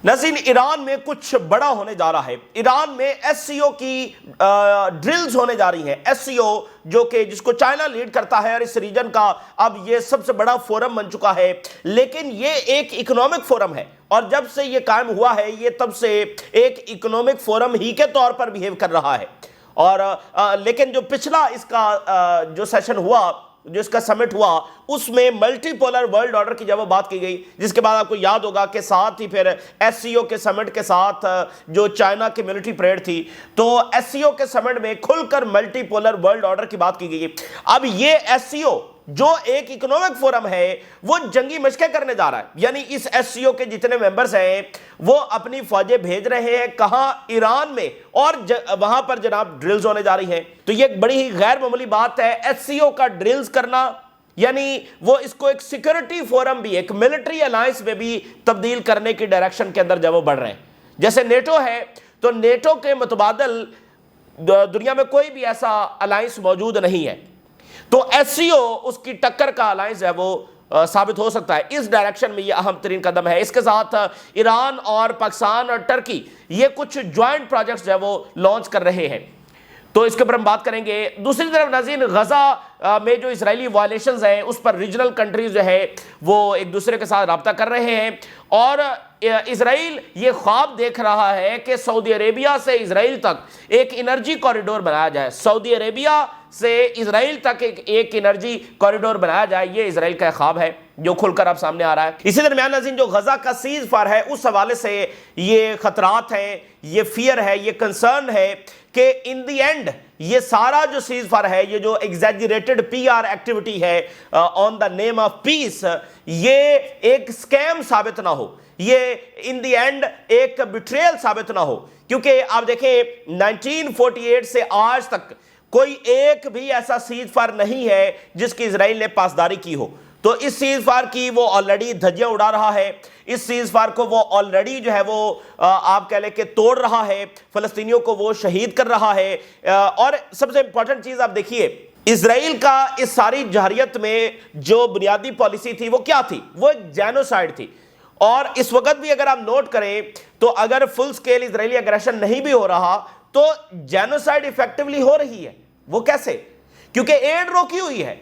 ناظرین، ایران میں کچھ بڑا ہونے جا رہا ہے۔ ایران میں ایس سی او کی ڈرلز ہونے جا رہی ہیں۔ ایس سی او جو کہ جس کو چائنا لیڈ کرتا ہے اور اس ریجن کا اب یہ سب سے بڑا فورم بن چکا ہے، لیکن یہ ایک اکنامک فورم ہے، اور جب سے یہ قائم ہوا ہے یہ تب سے ایک اکنامک فورم ہی کے طور پر بیہیو کر رہا ہے۔ اور لیکن جو پچھلا اس کا جو سیشن ہوا، جو اس کا سمٹ ہوا، اس میں ملٹی پولر ورلڈ آرڈر کی جب بات کی گئی، جس کے بعد آپ کو یاد ہوگا کہ ساتھ ہی پھر ایس سی او کے سمٹ کے ساتھ جو چائنا کی ملٹری پریڈ تھی، تو ایس سی او کے سمٹ میں کھل کر ملٹی پولر ورلڈ آرڈر کی بات کی گئی۔ اب یہ ایس سی او جو ایک اکنامک فورم ہے وہ جنگی مشقیں کرنے جا رہا ہے، یعنی اس ایس سی او کے جتنے ممبرز ہیں وہ اپنی فوجیں بھیج رہے ہیں کہاں؟ ایران میں، اور وہاں پر جناب ڈرلز ہونے جا رہی ہیں۔ تو یہ ایک بڑی ہی غیر معمولی بات ہے، ایس سی او کا ڈرلز کرنا، یعنی وہ اس کو ایک سیکورٹی فورم بھی، ایک ملٹری الائنس میں بھی تبدیل کرنے کی ڈائریکشن کے اندر جب وہ بڑھ رہے ہیں۔ جیسے نیٹو ہے، تو نیٹو کے متبادل دنیا میں کوئی بھی ایسا الائنس موجود نہیں ہے، تو ایس سی او اس کی ٹکر کا الائنس ہے وہ ثابت ہو سکتا ہے۔ اس ڈائریکشن میں یہ اہم ترین قدم ہے۔ اس کے ساتھ ایران اور پاکستان اور ٹرکی یہ کچھ جوائنٹ پروجیکٹس جو ہے وہ لانچ کر رہے ہیں، تو اس کے اوپر ہم بات کریں گے۔ دوسری طرف ناظرین، غزہ میں جو اسرائیلی وائلیشنز ہیں اس پر ریجنل کنٹریز جو ہے وہ ایک دوسرے کے ساتھ رابطہ کر رہے ہیں، اور اسرائیل یہ خواب دیکھ رہا ہے کہ سعودی عربیہ سے اسرائیل تک ایک انرجی کوریڈور بنایا جائے، سعودی عربیہ سے اسرائیل تک ایک انرجی کوریڈور بنایا جائے۔ یہ اسرائیل کا خواب ہے جو کھل کر اب سامنے آ رہا ہے۔ اسی درمیان ناظرین، جو غزہ کا سیز فائر ہے اس حوالے سے یہ خطرات ہیں، یہ فیئر ہے، یہ کنسرن ہے کہ ان دی اینڈ یہ سارا جو سیز فائر ہے، یہ جو ایگزیجریٹڈ پی آر ایکٹیویٹی ہے آن دا نیم آف پیس، یہ ایک سکیم ثابت نہ ہو، یہ ان دی اینڈ ایک بیٹریل ثابت نہ ہو، کیونکہ آپ دیکھیں 1948 سے آج تک کوئی ایک بھی ایسا سیز فائر نہیں ہے جس کی اسرائیل نے پاسداری کی ہو۔ تو اس سیز فائر کی وہ آلریڈی دھجیاں اڑا رہا ہے، اس سیز فائر کو وہ آلریڈی جو ہے وہ آپ کہہ لیں کہ توڑ رہا ہے، فلسطینیوں کو وہ شہید کر رہا ہے۔ اور سب سے امپورٹنٹ چیز آپ دیکھیے، اسرائیل کا اس ساری جہریت میں جو بنیادی پالیسی تھی وہ کیا تھی؟ وہ ایک جینوسائیڈ تھی۔ اور اس وقت بھی اگر آپ نوٹ کریں تو اگر فل سکیل اسرائیلی اگریشن نہیں بھی ہو رہا تو جینوسائیڈ ایفیکٹولی ہو رہی ہے۔ وہ کیسے؟ کیونکہ ایڈ روکی ہوئی ہے،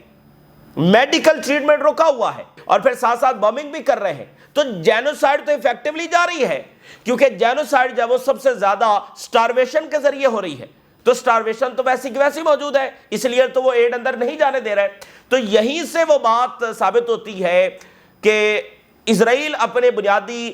میڈیکل ٹریٹمنٹ روکا ہوا ہے، اور پھر ساتھ ساتھ بمبنگ بھی کر رہے ہیں، تو جینوسائیڈ تو ایفیکٹولی جا رہی ہے، کیونکہ جینوسائیڈ جب وہ سب سے زیادہ سٹارویشن کے ذریعے ہو رہی ہے، تو سٹارویشن تو ویسی کی ویسی موجود ہے، اس لیے تو وہ ایڈ اندر نہیں جانے دے رہا ہے۔ تو یہیں سے وہ بات ثابت ہوتی ہے کہ اسرائیل اپنے بنیادی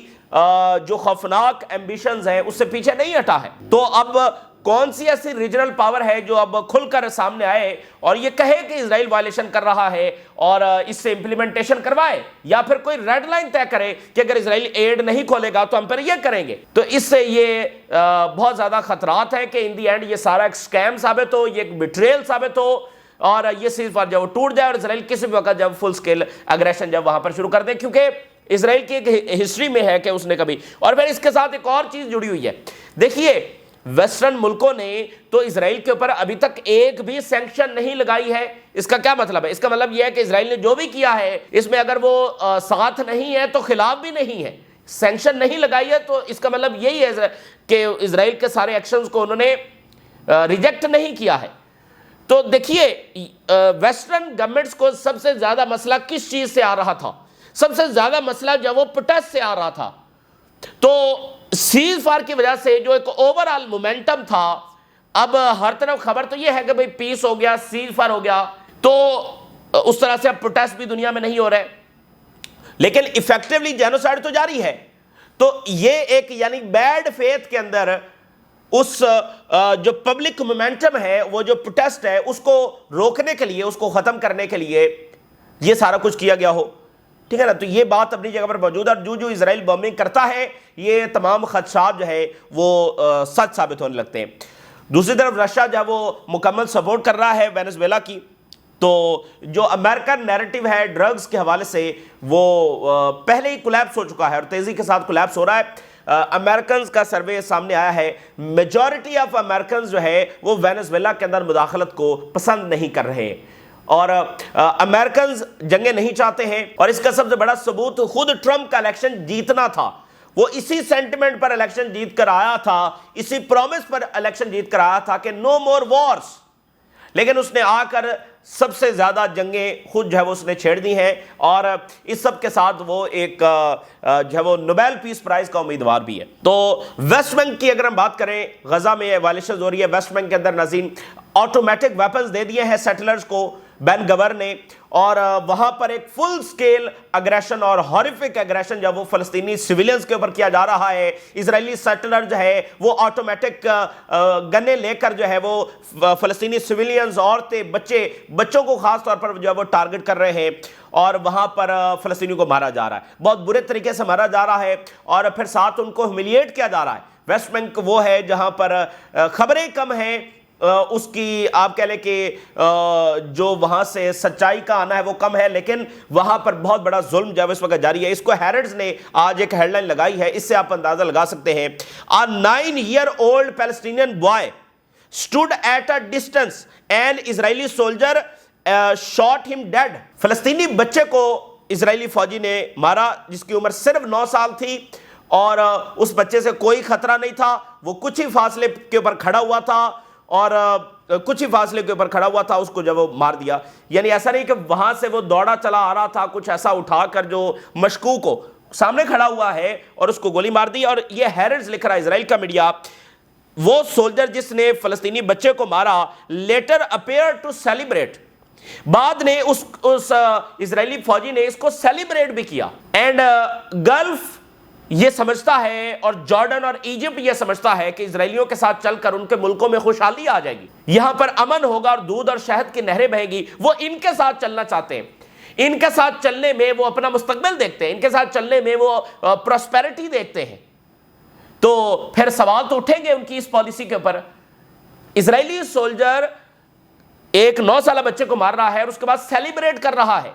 جو خوفناک ایمبیشنز ہیں اس سے پیچھے نہیں ہٹا ہے۔ تو اب کون سی ایسی ریجنل پاور ہے جو اب کھل کر سامنے آئے اور یہ کہے کہ اسرائیل وائلیشن کر رہا ہے اور اس سے امپلیمنٹیشن کروائے، یا پھر کوئی ریڈ لائن طے کرے کہ اگر اسرائیل ایڈ نہیں کھولے گا تو ہم پھر یہ کریں گے؟ تو اس سے یہ بہت زیادہ خطرات ہیں کہ ان دی اینڈ یہ سارا ایک سکیم ثابت ہو، یہ ایک بیٹریل ثابت ہو، اور یہ سیز فائر جب وہ ٹوٹ جائے اور اسرائیل کسی بھی وقت جب فل سکیل اگریشن جب وہاں پر شروع کر دے، کیونکہ اسرائیل کی ایک ہسٹری میں ہے کہ اس نے کبھی۔ اور پھر اس کے ساتھ ایک اور چیز جڑی ہوئی ہے، دیکھیے ویسٹرن ملکوں نے تو اسرائیل کے اوپر ابھی تک ایک بھی سینکشن نہیں لگائی ہے۔ اس کا کیا مطلب ہے؟ اس کا مطلب یہ ہے کہ اسرائیل نے جو بھی کیا ہے اس میں اگر وہ ساتھ نہیں ہے تو خلاف بھی نہیں ہے، سینکشن نہیں لگائی ہے، تو اس کا مطلب یہی ہے کہ اسرائیل کے سارے ایکشنز کو انہوں نے ریجیکٹ نہیں کیا ہے۔ تو دیکھیے ویسٹرن گورنمنٹس کو سب سے زیادہ مسئلہ کس چیز سے آ رہا تھا؟ سب سے زیادہ مسئلہ جب وہ پروٹیسٹ سے آ رہا تھا، تو سیز فائر کی وجہ سے جو ایک اوورآل مومنٹم تھا، اب ہر طرف خبر تو یہ ہے کہ بھئی پیس ہو گیا، سیز فائر ہو گیا، تو اس طرح سے اب پروٹیسٹ بھی دنیا میں نہیں ہو رہے، لیکن ایفیکٹولی جینوسائیڈ تو جاری ہے۔ تو یہ ایک یعنی بیڈ فیتھ کے اندر اس جو پبلک مومنٹم ہے، وہ جو پروٹیسٹ ہے، اس کو روکنے کے لیے، اس کو ختم کرنے کے لیے یہ سارا کچھ کیا گیا ہو، ٹھیک ہے نا؟ تو یہ بات اپنی جگہ پر موجود ہے، اور جو اسرائیل بمبنگ کرتا ہے یہ تمام خدشات جو ہے وہ سچ ثابت ہونے لگتے ہیں۔ دوسری طرف رشیا جو ہے وہ مکمل سپورٹ کر رہا ہے وینزویلا کی، تو جو امریکن نیریٹو ہے ڈرگز کے حوالے سے وہ پہلے ہی کولیپس ہو چکا ہے اور تیزی کے ساتھ کولیپس ہو رہا ہے۔ امریکنز کا سروے سامنے آیا ہے، میجورٹی آف امریکنز جو ہے وہ وینزویلا کے اندر مداخلت کو پسند نہیں کر رہے ہیں، اور امریکنز جنگیں نہیں چاہتے ہیں، اور اس کا سب سے بڑا ثبوت خود ٹرمپ کا الیکشن جیتنا تھا۔ وہ اسی سینٹیمنٹ پر الیکشن جیت کر آیا تھا, اسی پرومس پر الیکشن جیت کر آیا تھا کہ نو مور وارز, لیکن اس نے آ کر سب سے زیادہ جنگیں خود جو ہے وہ اس نے چھیڑ دی ہیں, اور اس سب کے ساتھ وہ ایک جو ہے وہ نوبیل پیس پرائز کا امیدوار بھی ہے. تو ویسٹ بینک کی اگر ہم بات کریں, غزہ میں وائلیشنز ہو رہی ہے. ویسٹ بینک کے اندر ناظرین آٹومیٹک ویپنز دے دیے ہیں سیٹلرز کو بین گور نے, اور وہاں پر ایک فل سکیل اگریشن اور ہارفک اگریشن جب وہ فلسطینی سیویلینز کے اوپر کیا جا رہا ہے. اسرائیلی سیٹلر جو ہے وہ آٹومیٹک گنے لے کر جو ہے وہ فلسطینی سیویلینز, عورتیں, بچوں کو خاص طور پر جو ہے وہ ٹارگٹ کر رہے ہیں, اور وہاں پر فلسطینیوں کو مارا جا رہا ہے, بہت برے طریقے سے مارا جا رہا ہے, اور پھر ساتھ ان کو ہیوملیٹ کیا جا رہا ہے. ویسٹ بینک وہ ہے جہاں پر خبریں کم ہیں, اس کی آپ کہہ لیں کہ جو وہاں سے سچائی کا آنا ہے وہ کم ہے, لیکن وہاں پر بہت بڑا ظلم جو ہے اس وقت جاری ہے. اس کو ہیرڈز نے آج ایک ہیڈ لائن لگائی ہے, اس سے آپ اندازہ لگا سکتے ہیں. A 9-year-old Palestinian boy stood at a distance and Israeli soldier shot him dead. فلسطینی بچے کو اسرائیلی فوجی نے مارا جس کی عمر صرف 9 سال تھی, اور اس بچے سے کوئی خطرہ نہیں تھا, وہ کچھ ہی فاصلے کے اوپر کھڑا ہوا تھا, اور کچھ ہی فاصلے کے اوپر کھڑا ہوا تھا, اس کو جب وہ مار دیا. یعنی ایسا نہیں کہ وہاں سے وہ دوڑا چلا آ رہا تھا, کچھ ایسا اٹھا کر جو مشکوک ہو, سامنے کھڑا ہوا ہے اور اس کو گولی مار دی. اور یہ ہیرڈز لکھ رہا ہے اسرائیل کا میڈیا, وہ سولجر جس نے فلسطینی بچے کو مارا لیٹر اپیئر ٹو سیلیبریٹ, بعد نے اس اسرائیلی فوجی نے اس کو سیلیبریٹ بھی کیا. اینڈ گلف یہ سمجھتا ہے, اور جارڈن اور ایجپٹ یہ سمجھتا ہے کہ اسرائیلیوں کے ساتھ چل کر ان کے ملکوں میں خوشحالی آ جائے گی, یہاں پر امن ہوگا اور دودھ اور شہد کی نہریں بہیں گی. وہ ان کے ساتھ چلنا چاہتے ہیں, ان کے ساتھ چلنے میں وہ اپنا مستقبل دیکھتے ہیں, ان کے ساتھ چلنے میں وہ پراسپیرٹی دیکھتے ہیں. تو پھر سوال تو اٹھیں گے ان کی اس پالیسی کے اوپر. اسرائیلی سولجر ایک 9 سالہ بچے کو مار رہا ہے اور اس کے بعد سیلیبریٹ کر رہا ہے,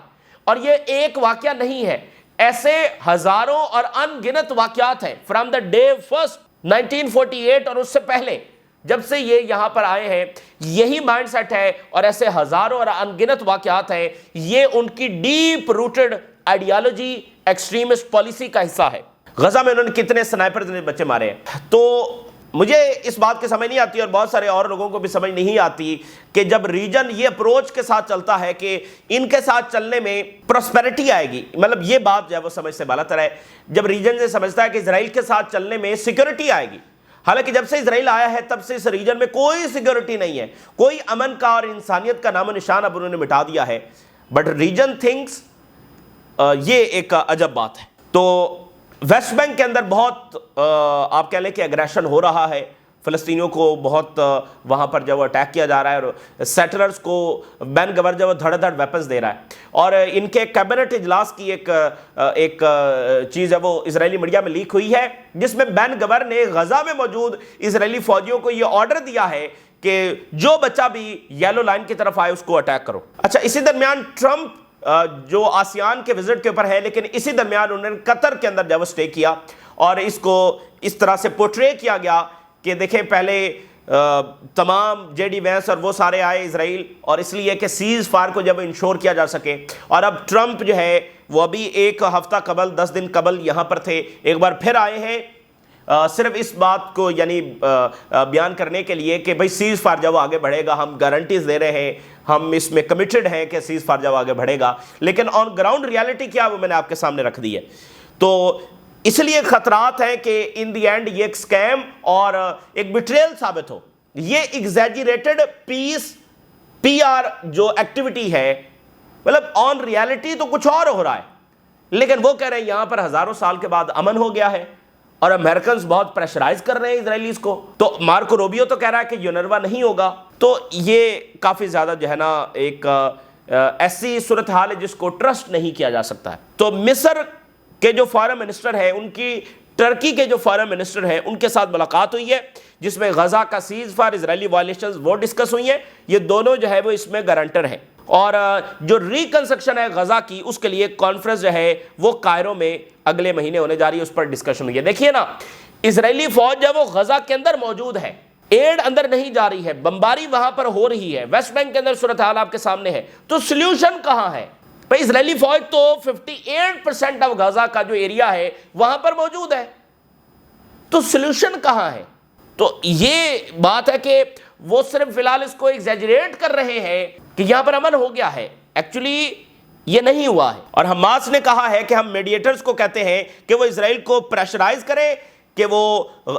اور یہ ایک واقعہ نہیں ہے, ایسے ہزاروں اور ان گنت واقعات ہیں فرام دا ڈے فرسٹ 1948 اور اس سے پہلے جب سے یہ یہاں پر آئے ہیں. یہی مائنڈ سیٹ ہے, اور ایسے ہزاروں اور ان گنت واقعات ہیں. یہ ان کی deep rooted ideology, extremist policy کا حصہ ہے. غزہ میں انہوں نے کتنے سنائپرز نے بچے مارے ہیں. تو مجھے اس بات کی سمجھ نہیں آتی, اور بہت سارے اور لوگوں کو بھی سمجھ نہیں آتی, کہ جب ریجن یہ اپروچ کے ساتھ چلتا ہے کہ ان کے ساتھ چلنے میں پراسپیرٹی آئے گی, مطلب یہ بات جو ہے وہ سمجھ سے بالاتر ہے. جب ریجن یہ سمجھتا ہے کہ اسرائیل کے ساتھ چلنے میں سیکیورٹی آئے گی, حالانکہ جب سے اسرائیل آیا ہے تب سے اس ریجن میں کوئی سیکیورٹی نہیں ہے, کوئی امن کا اور انسانیت کا نام و نشان اب انہوں نے مٹا دیا ہے. بٹ ریجن تھنکس, یہ ایک عجب بات ہے. تو ویسٹ بینک کے اندر بہت آپ کہہ لیں کہ اگریشن ہو رہا ہے, فلسطینیوں کو بہت وہاں پر جب اٹیک کیا جا رہا ہے, اور سیٹلرز کو بین گور جب دھڑ دھڑ ویپنز دے رہا ہے. اور ان کے کیبنٹ اجلاس کی ایک چیز ہے وہ اسرائیلی میڈیا میں لیک ہوئی ہے, جس میں بین گور نے غزہ میں موجود اسرائیلی فوجیوں کو یہ آرڈر دیا ہے کہ جو بچہ بھی یلو لائن کی طرف آئے اس کو اٹیک کرو. اچھا, اسی درمیان ٹرمپ جو آسیان کے وزٹ کے اوپر ہے, لیکن اسی درمیان انہوں نے قطر کے اندر جب اسٹے کیا, اور اس کو اس طرح سے پورٹرے کیا گیا کہ دیکھیں پہلے تمام جے ڈی وینس اور وہ سارے آئے اسرائیل, اور اس لیے کہ سیز فائر کو جب انشور کیا جا سکے. اور اب ٹرمپ جو ہے وہ ابھی ایک ہفتہ قبل 10 دن قبل یہاں پر تھے, ایک بار پھر آئے ہیں صرف اس بات کو یعنی بیان کرنے کے لیے کہ بھئی سیز فائر جب آگے بڑھے گا, ہم گارنٹیز دے رہے ہیں, ہم اس میں کمیٹڈ ہیں کہ سیز فائر جب آگے بڑھے گا. لیکن آن گراؤنڈ ریالٹی کیا وہ میں نے آپ کے سامنے رکھ دی ہے. تو اس لیے خطرات ہیں کہ ان دی اینڈ یہ ایک سکیم اور ایک بیٹریل ثابت ہو. یہ ایگزیجریٹڈ پی آر جو ایکٹیویٹی ہے, مطلب آن ریالٹی تو کچھ اور ہو رہا ہے, لیکن وہ کہہ رہے ہیں یہاں پر ہزاروں سال کے بعد امن ہو گیا ہے, اور امریکنز بہت پریشرائز کر رہے ہیں اسرائیلیز کو. تو مارکو روبیو تو کہہ رہا ہے کہ یونروا نہیں ہوگا. تو یہ کافی زیادہ جو ہے نا ایک ایسی صورتحال ہے جس کو ٹرسٹ نہیں کیا جا سکتا ہے. تو مصر کے جو فارن منسٹر ہے, ان کی ٹرکی کے جو فارن منسٹر ہیں, ان کے ساتھ ملاقات ہوئی ہے, جس میں غزہ کا سیز فائر, اسرائیلی وائلیشنز وہ ڈسکس ہوئی ہیں. یہ دونوں جو ہے وہ اس میں گارنٹر ہیں, اور جو ریکنسٹرکشن ہے غزہ کی, اس کے لیے کانفرنس جو ہے وہ کائرو میں اگلے مہینے ہونے جا رہی ہے, اس پر ڈسکشن ہوئی ہے. دیکھیے نا, اسرائیلی فوج جو وہ غزہ کے اندر موجود ہے, ایڈ اندر نہیں جا رہی ہے, بمباری وہاں پر ہو رہی ہے, ویسٹ بینک کے اندر صورتحال آپ کے سامنے ہے. تو سلیوشن کہاں ہے؟ بھئی اسرائیلی فوج تو 58% آف غزہ کا جو ایریا ہے وہاں پر موجود ہے, تو سلوشن کہاں ہے؟ تو یہ بات ہے کہ وہ صرف فی الحال اس کو ایگزیجریٹ کر رہے ہیں کہ یہاں پر امن ہو گیا ہے، ایکچولی یہ نہیں ہوا ہے۔ اور حماس نے کہا ہے کہ ہم میڈیٹرز کو کہتے ہیں کہ وہ اسرائیل کو پریشرائز کرے کہ وہ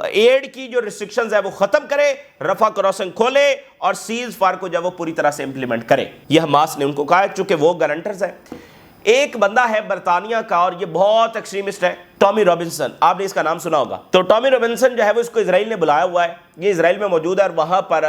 ایڈ کی جو ریسٹرکشنز ہے وہ ختم کرے، رفح کراسنگ کھولے اور سیز فائر کو جب وہ پوری طرح سے امپلیمنٹ کرے۔ یہ حماس نے ان کو کہا ہے چونکہ وہ گارنٹرز ہیں۔ ایک بندہ ہے برطانیہ کا اور یہ بہت ایکسٹریمسٹ ہے، ٹامی رابنسن، آپ نے اس کا نام سنا ہوگا۔ تو ٹامی رابنسن جو ہے وہ اس کو اسرائیل نے بلایا ہوا ہے، یہ اسرائیل میں موجود ہے اور وہاں پر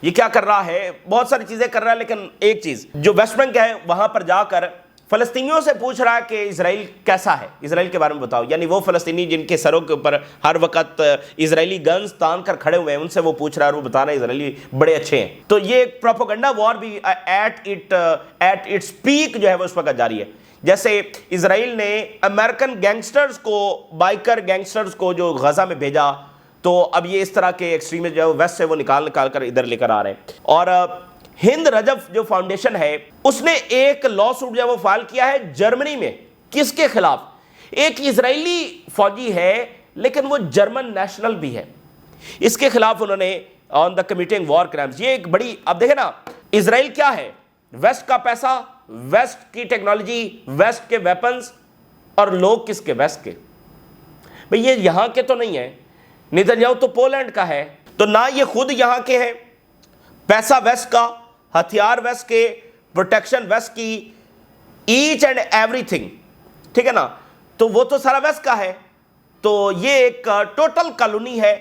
یہ کیا کر رہا ہے، بہت ساری چیزیں کر رہا ہے، لیکن ایک چیز جو ویسٹ بینک ہے وہاں پر جا کر فلسطینیوں سے پوچھ رہا ہے کہ اسرائیل کیسا ہے، اسرائیل کے بارے میں بتاؤ۔ یعنی وہ فلسطینی جن کے سروں کے اوپر ہر وقت اسرائیلی گنز تان کر کھڑے ہوئے ہیں، ان سے وہ پوچھ رہا ہے اور وہ بتا رہے ہیں اسرائیلی بڑے اچھے ہیں۔ تو یہ ایک پروپیگنڈا وار بھی ایٹ اٹس پیک جو ہے وہ اس وقت جاری ہے۔ جیسے اسرائیل نے امریکن گینگسٹرز کو، بائکر گینگسٹرز کو جو غزہ میں بھیجا، تو اب یہ اس طرح کے ایکسٹریمسٹ جو ہے ویسٹ سے وہ نکال کر ادھر لے کر آ رہے ہیں۔ اور ہند رجب جو فاؤنڈیشن ہے اس نے ایک لا سوٹ جو ہے وہ فائل کیا ہے جرمنی میں، کس کے خلاف؟ ایک اسرائیلی فوجی ہے لیکن وہ جرمن نیشنل بھی ہے، اس کے خلاف انہوں نے آن دا کمیٹنگ وار کرائمز۔ یہ ایک بڑی، اب دیکھیں نا اسرائیل کیا ہے، ویسٹ کا پیسہ، ویسٹ کی ٹیکنالوجی، ویسٹ کے ویپنز، اور لوگ کس کے؟ ویسٹ کے۔ بھئی یہ یہاں کے تو نہیں ہے، نیتنیاہو تو پولینڈ کا ہے، تو نہ یہ خود یہاں کے ہیں، پیسہ ویسٹ کا، ہتھیار ویسٹ کے، پروٹیکشن ویسٹ کی، ایچ اینڈ ایوری تھنگ، ٹھیک ہے نا، تو وہ تو سارا ویسٹ کا ہے۔ تو یہ ایک ٹوٹل کالونی ہے،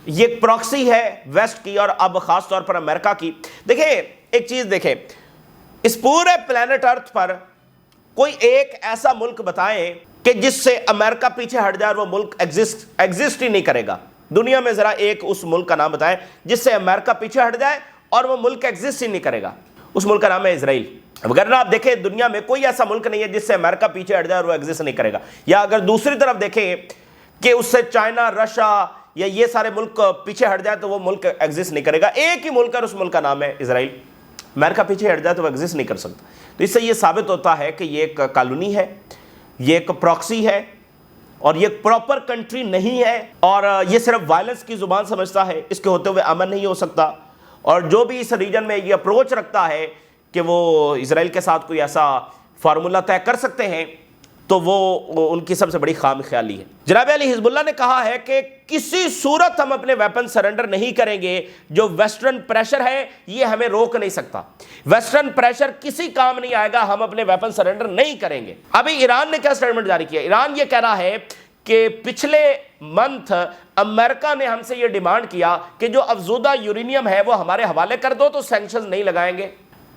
یہ ایک پراکسی ہے ویسٹ کی اور اب خاص طور پر امریکہ کی۔ دیکھیں ایک چیز دیکھیں، اس پورے پلانٹ ارتھ پر کوئی ایک ایسا ملک بتائیں کہ جس سے امریکہ پیچھے ہٹ جائے اور وہ ملک ایگزسٹ ہی نہیں کرے گا۔ دنیا میں ذرا ایک اس ملک کا نام بتائیں جس سے امریکہ پیچھے ہٹ جائے اور وہ ملک ایگزسٹ ہی نہیں کرے گا۔ اس ملک کا نام ہے اسرائیل۔ وگرنہ آپ دیکھیں دنیا میں کوئی ایسا ملک نہیں ہے جس سے امریکہ پیچھے ہٹ جائے اور وہ ایگزسٹ نہیں کرے گا۔ یا اگر دوسری طرف دیکھیں کہ اس سے چائنا، رشیا یا یہ سارے ملک پیچھے ہٹ جائے تو وہ ملک ایگزسٹ نہیں کرے گا۔ ایک ہی ملک ہے اور اس ملک کا نام ہے اسرائیل۔ امریکہ پیچھے ہٹ جائے تو وہ ایگزسٹ نہیں کر سکتا۔ تو اس سے یہ ثابت ہوتا ہے کہ یہ ایک کالونی ہے، یہ ایک پراکسی ہے، اور یہ پراپر کنٹری نہیں ہے، اور یہ صرف وائلنس کی زبان سمجھتا ہے، اس کے ہوتے ہوئے امن نہیں ہو سکتا۔ اور جو بھی اس ریجن میں یہ اپروچ رکھتا ہے کہ وہ اسرائیل کے ساتھ کوئی ایسا فارمولہ طے کر سکتے ہیں تو وہ ان کی سب سے بڑی خام خیالی ہے۔ جناب علی، حزب اللہ نے کہا ہے کہ کسی صورت ہم اپنے ویپن سرنڈر نہیں کریں گے، جو ویسٹرن پریشر ہے یہ ہمیں روک نہیں سکتا، ویسٹرن پریشر کسی کام نہیں آئے گا، ہم اپنے ویپن سرنڈر نہیں کریں گے۔ ابھی ایران نے کیا سٹیٹمنٹ جاری کیا؟ ایران یہ کہہ رہا ہے کہ پچھلے منتھ امریکہ نے ہم سے یہ ڈیمانڈ کیا کہ جو افزودہ یورینیم ہے وہ ہمارے حوالے کر دو، تو سینکشنز نہیں لگائیں گے۔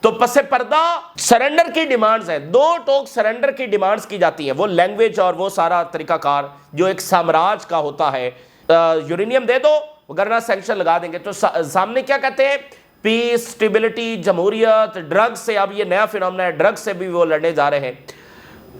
تو پس پردہ سرنڈر کی ڈیمانڈز ہیں، دو ٹوک سرنڈر کی ڈیمانڈز کی جاتی ہیں، وہ لینگویج اور وہ سارا طریقہ کار جو ایک سامراج کا ہوتا ہے، یورینیم دے دو وگرنہ سینکشن لگا دیں گے۔ تو سامنے کیا کہتے ہیں؟ پیس، سٹیبلٹی، جمہوریت، ڈرگ سے، اب یہ نیا فینومنا ہے، ڈرگ سے بھی وہ لڑنے جا رہے ہیں۔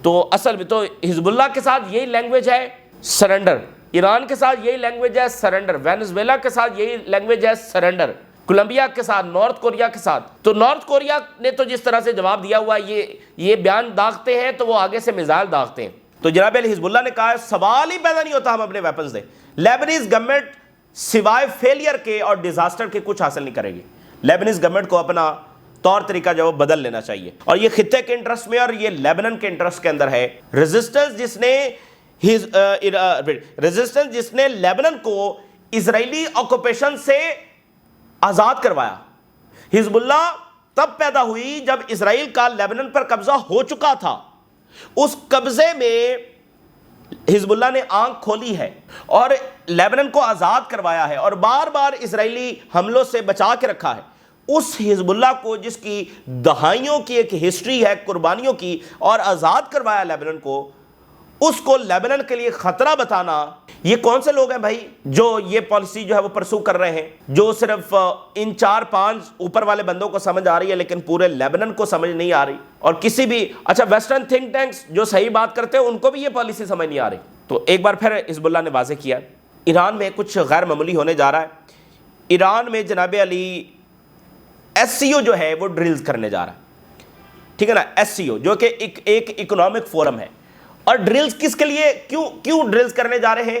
تو اصل میں تو حزب اللہ کے ساتھ یہی لینگویج ہے سرنڈر، ایران کے ساتھ یہی لینگویج ہے سرنڈر، وینزویلا کے ساتھ یہی لینگویج ہے سرنڈر، کولمبیا کے ساتھ، نارتھ کوریا کے ساتھ۔ تو نارتھ کوریا نے تو جس طرح سے جواب دیا ہوا ہے، یہ بیان داغتے ہیں تو وہ آگے سے میزائل داغتے ہیں۔ تو جناب علی، حزب اللہ نے کہا ہے سوال ہی پیدا نہیں ہوتا ہم اپنے ویپنز دیں۔ لیبنیز گورنمنٹ سوائے فیلئر کے اور ڈیزاسٹر کے کچھ حاصل نہیں کرے گی۔ لیبنیز گورنمنٹ کو اپنا طور طریقہ جو بدل لینا چاہیے، اور یہ خطے کے انٹرسٹ میں اور یہ لیبنن کے انٹرسٹ کے اندر ہے۔ ریزسٹنس جس نے لیبنن کو اسرائیلی آکوپیشن سے آزاد کروایا۔ حزب اللہ تب پیدا ہوئی جب اسرائیل کا لیبنن پر قبضہ ہو چکا تھا، اس قبضے میں حزب اللہ نے آنکھ کھولی ہے اور لیبنن کو آزاد کروایا ہے اور بار بار اسرائیلی حملوں سے بچا کے رکھا ہے۔ اس حزب اللہ کو جس کی دہائیوں کی ایک ہسٹری ہے قربانیوں کی، اور آزاد کروایا لیبنن کو، اس کو لیبنن کے لیے خطرہ بتانا، یہ کون سے لوگ ہیں بھائی جو یہ پالیسی جو ہے وہ پرسو کر رہے ہیں، جو صرف ان 4-5 اوپر والے بندوں کو سمجھ آ رہی ہے لیکن پورے لیبنن کو سمجھ نہیں آ رہی، اور کسی بھی ویسٹرن تھنک ٹینکس جو صحیح بات کرتے ہیں ان کو بھی یہ پالیسی سمجھ نہیں آ رہی۔ تو ایک بار پھر حزب اللہ نے واضح کیا ایران میں کچھ غیر معمولی ہونے جا رہا ہے۔ ایران میں جناب علی SCO جو ہے وہ ڈرلز کرنے جا رہا ہے، ٹھیک ہے نا، SCO جو کہ ایک اکنامک فورم ہے، اور ڈرلز کس کے لیے، کیوں ڈرلز کرنے جا رہے ہیں؟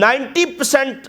90%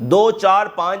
2, 4, 5,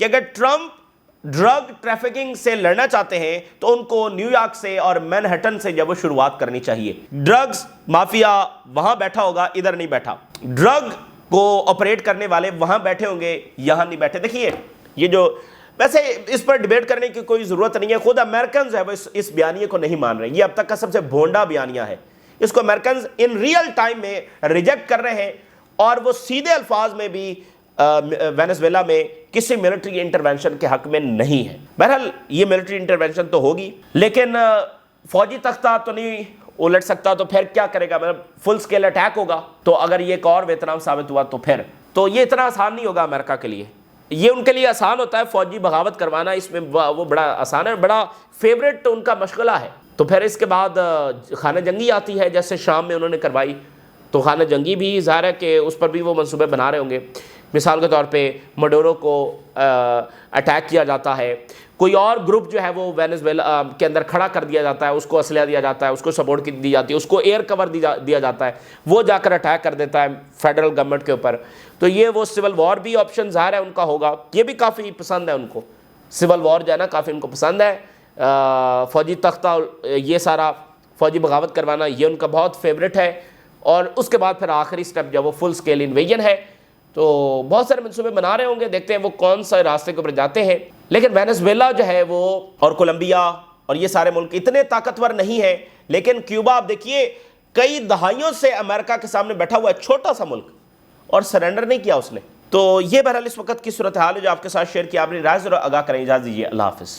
کہ اگر ٹرمپ ڈرگ ٹریفکنگ سے لڑنا چاہتے ہیں تو ان کو نیو یارک سے اور مینہٹن سے جب وہ شروعات کرنی چاہیے. ڈرگز مافیا وہاں بیٹھا ہوگا, ادھر نہیں بیٹھا. ڈرگ کو آپریٹ کرنے والے وہاں بیٹھے ہوں گے, یہاں نہیں بیٹھے. دیکھیے یہ جو, ویسے اس پر ڈیبیٹ کرنے کی کوئی ضرورت نہیں ہے, خود امریکنز ہے وہ اس بیانیے کو نہیں مان رہے. یہ اب تک کا سب سے بھونڈا بیانیہ ہے. اس کو امریکنز ان ریئل ٹائم میں ریجیکٹ کر رہے ہیں, اور وہ سیدھے الفاظ میں بھی وینزویلا میں کسی ملٹری انٹرونشن کے حق میں نہیں ہے. بہرحال یہ ملٹری انٹرونشن تو ہوگی, لیکن فوجی تختہ تو نہیں الٹ سکتا, تو پھر کیا کرے گا؟ مطلب فل سکیل اٹیک ہوگا. تو اگر یہ ایک اور ویتنام ثابت ہوا تو یہ اتنا آسان نہیں ہوگا امریکہ کے لیے. یہ ان کے لیے آسان ہوتا ہے فوجی بغاوت کروانا, اس میں وہ بڑا آسان ہے, بڑا فیوریٹ ان کا مشغلہ ہے. تو پھر اس کے بعد خانہ جنگی آتی ہے, جیسے شام میں انہوں نے کروائی. تو خانہ جنگی بھی ظاہر ہے کہ اس پر بھی وہ منصوبے بنا رہے ہوں گے. مثال کے طور پہ مڈورو کو اٹیک کیا جاتا ہے, کوئی اور گروپ جو ہے وہ وینزویلا کے اندر کھڑا کر دیا جاتا ہے, اس کو اسلحہ دیا جاتا ہے, اس کو سپورٹ دی جاتی ہے, اس کو ایئر کور دیا جاتا ہے, وہ جا کر اٹیک کر دیتا ہے فیڈرل گورنمنٹ کے اوپر. تو یہ وہ سول وار بھی آپشن ظاہر ہے ان کا ہوگا, یہ بھی کافی پسند ہے ان کو. سول وار جو ہے نا کافی ان کو پسند ہے. فوجی تختہ, یہ سارا فوجی بغاوت کروانا, یہ ان کا بہت فیوریٹ ہے. اور اس کے بعد پھر آخری سٹیپ جب وہ فل سکیل انویژن ہے, تو بہت سارے منصوبے بنا رہے ہوں گے, دیکھتے ہیں وہ کون سا راستے کے اوپر جاتے ہیں. لیکن وینزویلا جو ہے وہ, اور کولمبیا اور یہ سارے ملک اتنے طاقتور نہیں ہیں. لیکن کیوبا آپ دیکھیے کئی دہائیوں سے امریکہ کے سامنے بیٹھا ہوا ہے, چھوٹا سا ملک, اور سرنڈر نہیں کیا اس نے. تو یہ بہرحال اس وقت کی صورتحال ہے جو آپ کے ساتھ شیئر کیا. اپنی رائے ضرور آگاہ کریں. اجازت دیجیے, اللہ حافظ.